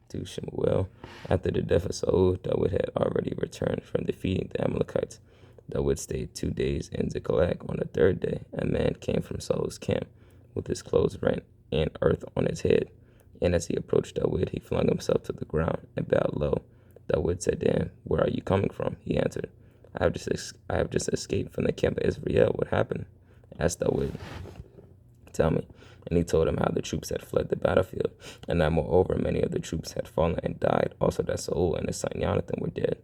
to Shemuel. After the death of Saul, David had already returned from defeating the Amalekites. David stayed 2 days in Ziklag. On the third day, a man came from Saul's camp with his clothes rent and earth on his head. And as he approached David, he flung himself to the ground and bowed low. David said to him, "Where are you coming from?" He answered, I have just escaped from the camp of Israel. What happened?" asked David. "Tell me." And he told him how the troops had fled the battlefield, and that moreover many of the troops had fallen and died, also that Saul and his son Jonathan were dead.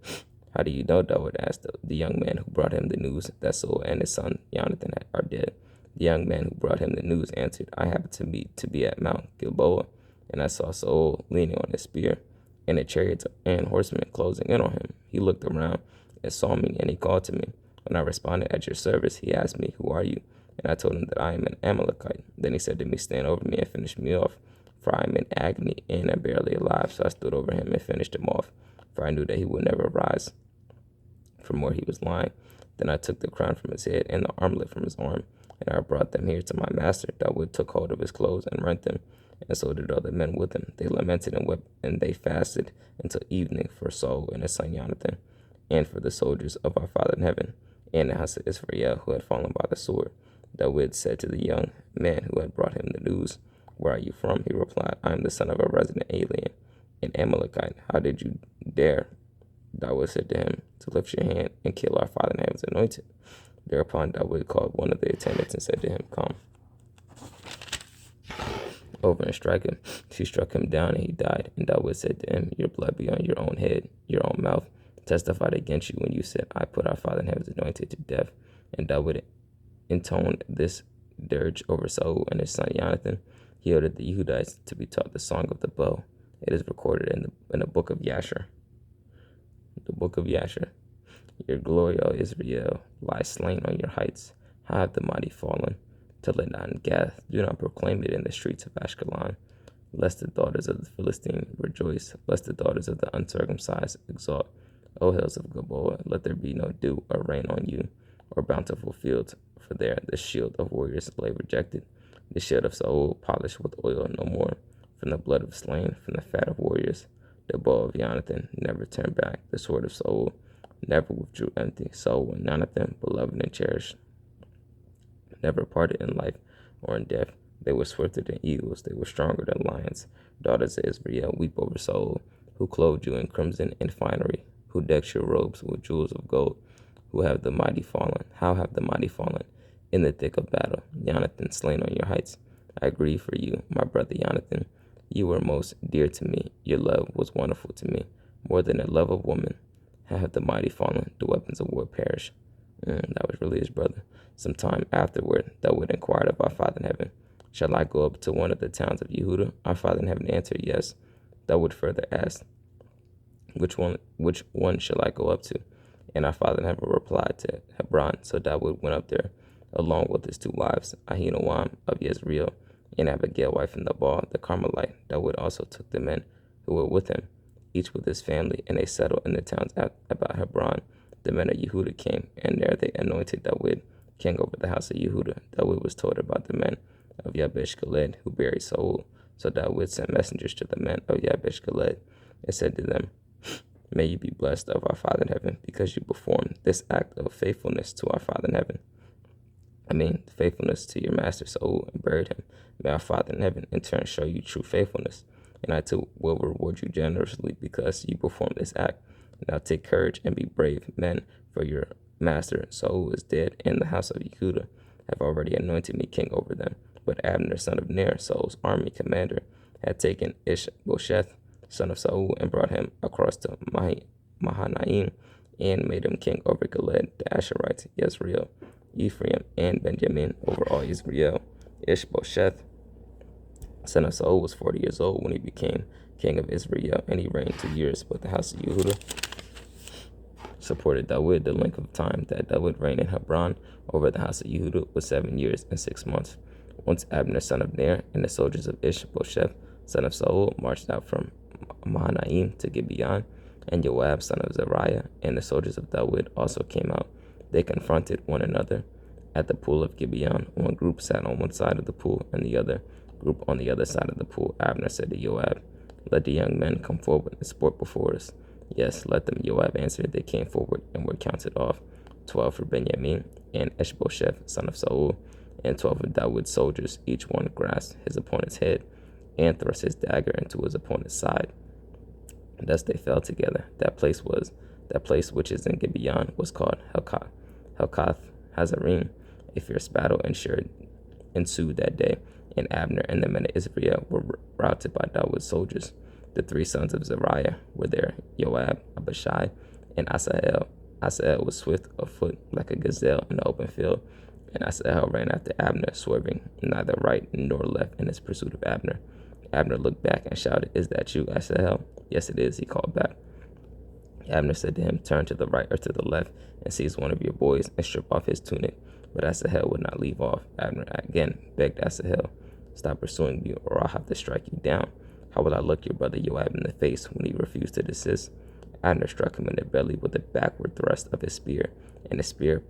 "How do you know?" David asked the young man who brought him the news that Saul and his son Jonathan are dead. The young man who brought him the news answered, "I happened to be at Mount Gilboa, and I saw Saul leaning on his spear, and the chariots and horsemen closing in on him. He looked around and saw me, and he called to me. When I responded, 'At your service,' he asked me, 'Who are you?' And I told him that I am an Amalekite. Then he said to me, 'Stand over me and finish me off, for I am in agony and am barely alive.' So I stood over him and finished him off, for I knew that he would never rise from where he was lying. Then I took the crown from his head and the armlet from his arm, and I brought them here to my master. David took hold of his clothes and rent them, and so did other men with him. They lamented and wept, and they fasted until evening for Saul and his son Jonathan, and for the soldiers of our Father in heaven, and the house of Israel who had fallen by the sword. David said to the young man who had brought him the news, 'Where are you from?' He replied, 'I am the son of a resident alien, an Amalekite. How did you dare?' David said to him, 'To lift your hand and kill our father in heaven's anointed.' Thereupon David called one of the attendants and said to him, 'Come over and strike him.' She struck him down, and he died. And David said to him, 'Your blood be on your own head. Your own mouth testified against you when you said, I put our father in heaven's anointed to death.' And David intoned this dirge over Saul and his son Jonathan. He ordered the Yehudites to be taught the song of the bow. It is recorded in the book of Yasher. The book of Yasher. Your glory, O Israel, lies slain on your heights. How have the mighty fallen? Tell it not in Gath. Do not proclaim it in the streets of Ashkelon. Lest the daughters of the Philistine rejoice, lest the daughters of the uncircumcised exalt. O hills of Gilboa, let there be no dew or rain on you, or bountiful fields, for there the shield of warriors lay rejected, the shield of Saul polished with oil no more, from the blood of slain, from the fat of warriors. The bow of Jonathan never turned back, the sword of Saul never withdrew empty. Saul and Jonathan, beloved and cherished, never parted in life or in death. They were swifter than eagles, they were stronger than lions. Daughters of Israel, weep over Saul, who clothed you in crimson and finery, who decked your robes with jewels of gold. Who have the mighty fallen? How have the mighty fallen? In the thick of battle, Jonathan slain on your heights. I grieve for you, my brother Jonathan. You were most dear to me. Your love was wonderful to me, more than the love of woman. How have the mighty fallen? The weapons of war perish. That was really his brother. Some time afterward, David inquired of our Father in heaven, Shall I go up to one of the towns of Yehuda? Our Father in heaven answered, Yes. David further asked, Which one shall I go up to? And our Father in heaven replied, To Hebron. So David went up there, along with his 2 wives, Ahinoam of Jezreel, and Abigail, wife of Nabal the Carmelite. David also took the men who were with him, each with his family, and they settled in the towns about Hebron. The men of Yehuda came, and there they anointed David king over the house of Yehuda. David was told about the men of Yabesh Gilead who buried Saul. So David sent messengers to the men of Yabesh Gilead and said to them, May you be blessed of our Father in heaven, because you performed this act of faithfulness to our Father in heaven. Faithfulness to your master Saul, and buried him. May our Father in heaven in turn show you true faithfulness, and I too will reward you generously because you performed this act. Now take courage and be brave men, for your master Saul is dead, and the house of Yehuda have already anointed me king over them. But Abner, son of Ner, Saul's army commander, had taken Ishbosheth, son of Saul, and brought him across to Mahanaim, and made him king over Gilead, the Asherites, Jezreel, Ephraim, and Benjamin, over all Israel. Ishbosheth, son of Saul, was 40 years old when he became king of Israel, and he reigned 2 years. But the house of Yehuda supported David. The length of time that David reigned in Hebron over the house of Yehuda was 7 years and 6 months. Once Abner, son of Ner, and the soldiers of Ishbosheth, son of Saul, marched out from Mahanaim to Gibeon, and Joab, son of Zeruiah, and the soldiers of David also came out. They confronted one another at the pool of Gibeon. One group sat on one side of the pool, and the other group on the other side of the pool. Abner said to Joab, Let the young men come forward and sport before us. Yes, let them, Joab answered. They came forward and were counted off, 12 for Benjamin, and Ishbosheth, son of Saul, and 12 of Dawood's soldiers. Each one grasped his opponent's head and thrust his dagger into his opponent's side. Thus they fell together. That place which is in Gibeon was called Helkath Hazarim. A fierce battle ensued that day, and Abner and the men of Israel were routed by Dawood's soldiers. The 3 sons of Zeruiah were there, Joab, Abishai, and Asahel. Asahel was swift of foot like a gazelle in the open field, and Asahel ran after Abner, swerving neither right nor left in his pursuit of Abner. Abner looked back and shouted, "Is that you, Asahel?" "Yes, it is," he called back. Abner said to him, "Turn to the right or to the left and seize one of your boys and strip off his tunic." But Asahel would not leave off. Abner again begged Asahel, "Stop pursuing me, or I'll have to strike you down. How will I look your brother Joab in the face when he refused to desist?" Abner struck him in the belly with a backward thrust of his spear, and the spear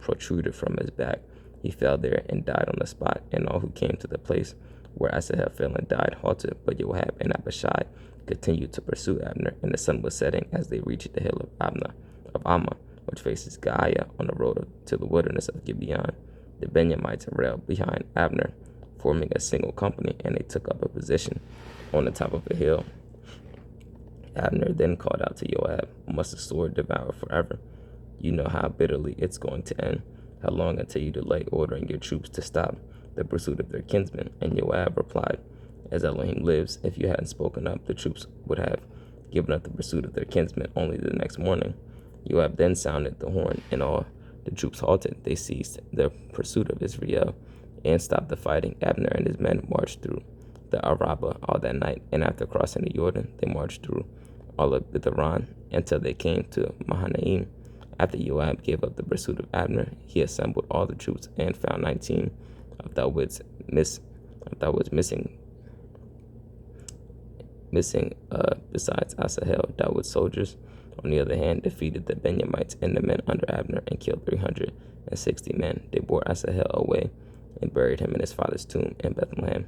protruded from his back. He fell there and died on the spot, and all who came to the place where Asahel fell and died halted. But Joab and Abishai continued to pursue Abner, and the sun was setting as they reached the hill of Ammah, which faces Gaiah on the road to the wilderness of Gibeon. The Benjamites railed behind Abner, forming a single company, and they took up a position on the top of a hill. Abner then called out to Joab, "Must the sword devour forever? You know how bitterly it's going to end. How long until you delay ordering your troops to stop the pursuit of their kinsmen?" And Joab replied, "As Elohim lives, if you hadn't spoken up, the troops would have given up the pursuit of their kinsmen only the next morning." Joab then sounded the horn, and all the troops halted. They ceased their pursuit of Israel and stopped the fighting. Abner and his men marched through the Arabah all that night, and after crossing the Jordan, they marched through all of Bitharan until they came to Mahanaim. After Joab gave up the pursuit of Abner, he assembled all the troops and found 19 of Dawood's missing. Besides Asahel, Dawood's soldiers, on the other hand, defeated the Benjamites and the men under Abner and killed 360 men. They bore Asahel away and buried him in his father's tomb in Bethlehem.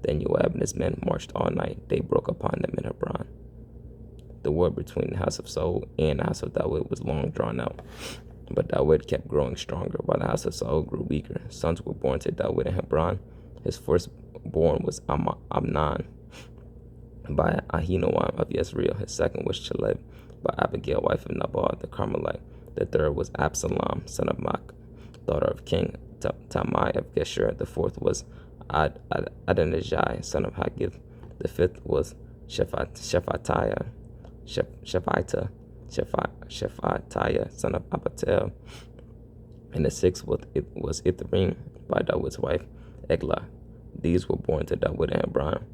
Then Joab and his men marched all night. They broke upon them in Hebron. The war between the house of Saul and the house of Dawood was long drawn out, but Dawood kept growing stronger while the house of Saul grew weaker. Sons were born to Dawood in Hebron. His firstborn was Amnon by Ahinoam of Yezreel. His second was Chaleb by Abigail, wife of Nabal the Carmelite. The third was Absalom, son of Maach, daughter of King Talmai of Geshur. The fourth was Adonijah, son of Haggith. The fifth was Shephatiah, son of Abital. And the sixth was Ithream by Dawood's wife, Eglah. These were born to Dawood in Hebron.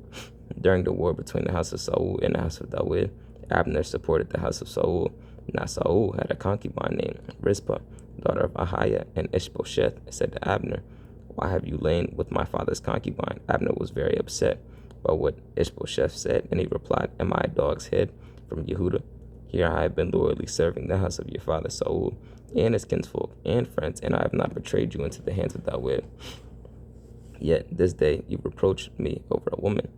During the war between the house of Saul and the house of Dawood, Abner supported the house of Saul. Now Saul had a concubine named Rizpah, daughter of Ahiah, and Ishbosheth said to Abner, "Why have you lain with my father's concubine?" Abner was very upset by what Ishbosheth said, and he replied, "Am I a dog's head from Yehudah? Here I have been loyally serving the house of your father Saul and his kinsfolk and friends, and I have not betrayed you into the hands of Dawood. Yet this day you reproach me over a woman.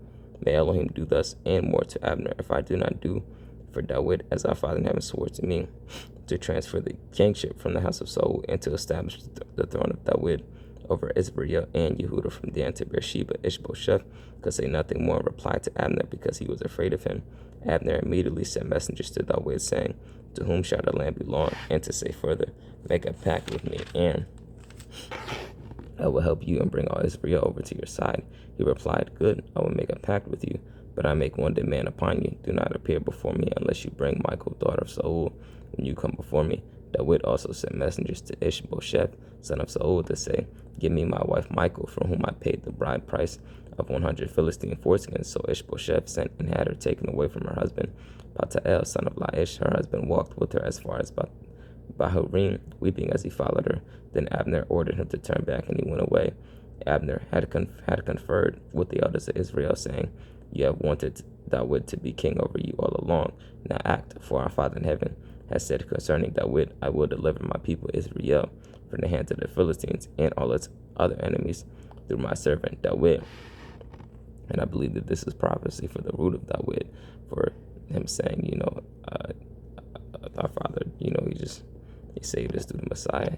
May Elohim do thus and more to Abner if I do not do for Dawood as our father in heaven swore to me, to transfer the kingship from the house of Saul and to establish the throne of Dawood over Israel and Yehudah from Dan to Beersheba." Ishbosheth could say nothing more and replied to Abner because he was afraid of him. Abner immediately sent messengers to Dawood saying, "To whom shall the land belong?" And to say further, "Make a pact with me, and I will help you and bring all Israel over to your side." He replied, "Good, I will make a pact with you, but I make one demand upon you. Do not appear before me unless you bring Michal, daughter of Saul, when you come before me." Dawood also sent messengers to Ishbosheth, son of Saul, to say, "Give me my wife Michal, for whom I paid the bride price of 100 Philistine foreskins." So Ishbosheth sent and had her taken away from her husband. Paltiel, son of Laish, her husband, walked with her as far as Bahurim, weeping as he followed her. Then Abner ordered him to turn back, and he went away. Abner had conferred with the elders of Israel, saying, "You have wanted Dawood to be king over you all along. Now act, for our Father in heaven has said concerning Dawood, I will deliver my people Israel from the hands of the Philistines and all its other enemies through my servant Dawood." And I believe that this is prophecy for the root of Dawid, for him saying, our father, he saved us through the Messiah,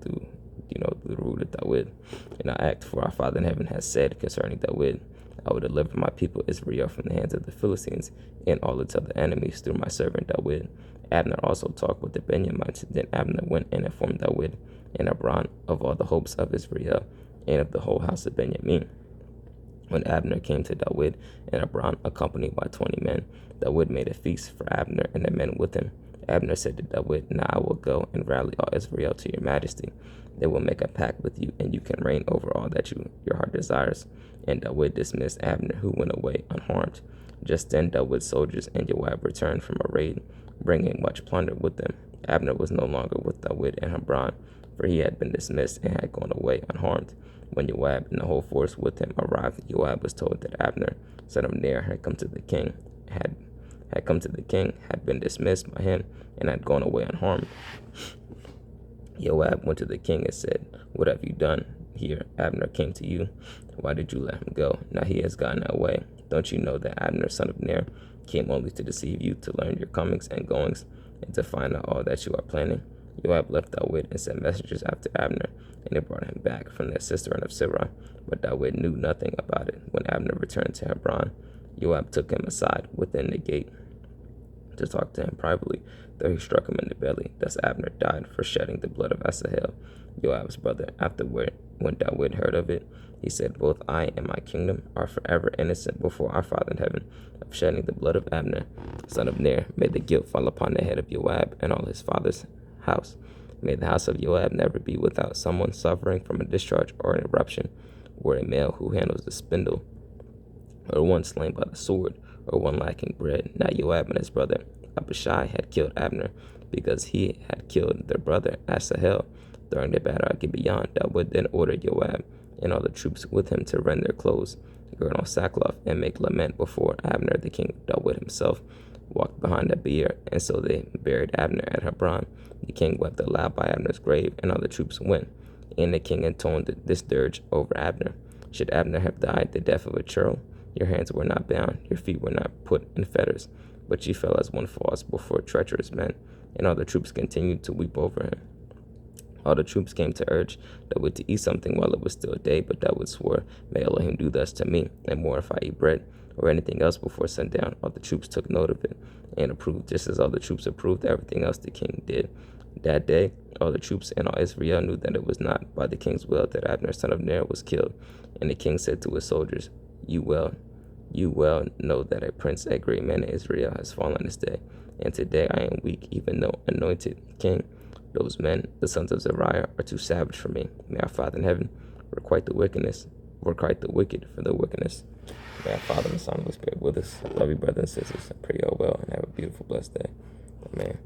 through the root of Dawid. And I act for our Father in heaven has said concerning Dawid, I will deliver my people Israel from the hands of the Philistines and all its other enemies through my servant Dawid. Abner also talked with the Benjamites. Then Abner went and informed Dawid and Hebron of all the hopes of Israel and of the whole house of Benjamin. When Abner came to Dawid and Hebron, accompanied by 20 men, Dawid made a feast for Abner and the men with him. Abner said to Dawid, Now I will go and rally all Israel to your majesty. They will make a pact with you, and you can reign over all that your heart desires. And Dawid dismissed Abner, who went away unharmed. Just then Dawid's soldiers and Joab returned from a raid, bringing much plunder with them. Abner was no longer with Dawid in Hebron, for he had been dismissed and had gone away unharmed. When Joab and the whole force with him arrived, Joab was told that Abner, son of Ner, had come to the king, had been dismissed by him, and had gone away unharmed. Joab went to the king and said, What have you done? Here Abner came to you. Why did you let him go? Now he has gotten away. Don't you know that Abner, son of Ner, came only to deceive you, to learn your comings and goings, and to find out all that you are planning? Joab left Dawid and sent messengers after Abner, and they brought him back from the cistern of Sirah. But Dawid knew nothing about it. When Abner returned to Hebron, Joab took him aside within the gate to talk to him privately, though he struck him in the belly. Thus Abner died for shedding the blood of Asahel, Joab's brother. Afterward, when Dawid heard of it, he said, Both I and my kingdom are forever innocent before our Father in heaven of shedding the blood of Abner, son of Ner. May the guilt fall upon the head of Joab and all his father's house. May the house of Joab never be without someone suffering from a discharge or an eruption, or a male who handles the spindle, or one slain by the sword, or one lacking bread. Now Joab and his brother Abishai had killed Abner, because he had killed their brother Asahel during the battle at Gibeon. Dawid then ordered Joab and all the troops with him to rend their clothes, gird on sackcloth, and make lament before Abner. The king Dawid himself walked behind a bier, and so they buried Abner at Hebron. The king wept aloud by Abner's grave, and all the troops went. And the king intoned this dirge over Abner. Should Abner have died the death of a churl? Your hands were not bound, your feet were not put in fetters, but you fell as one falls before treacherous men. And all the troops continued to weep over him. All the troops came to urge Dawid to eat something while it was still day, but Dawid swore, May Elohim do thus to me, and more if I eat bread or anything else before sundown. All the troops took note of it and approved, just as all the troops approved everything else the king did. That day, all the troops and all Israel knew that it was not by the king's will that Abner, son of Ner, was killed. And the king said to his soldiers, You well know that a prince, a great man in Israel, has fallen this day. And today I am weak, even though anointed king. Those men, the sons of Zeruiah, are too savage for me. May our Father in heaven requite the wicked for their wickedness. May our Father and the Son and the Holy Spirit with us. I love you, brothers and sisters. I pray you all well and have a beautiful, blessed day. Amen.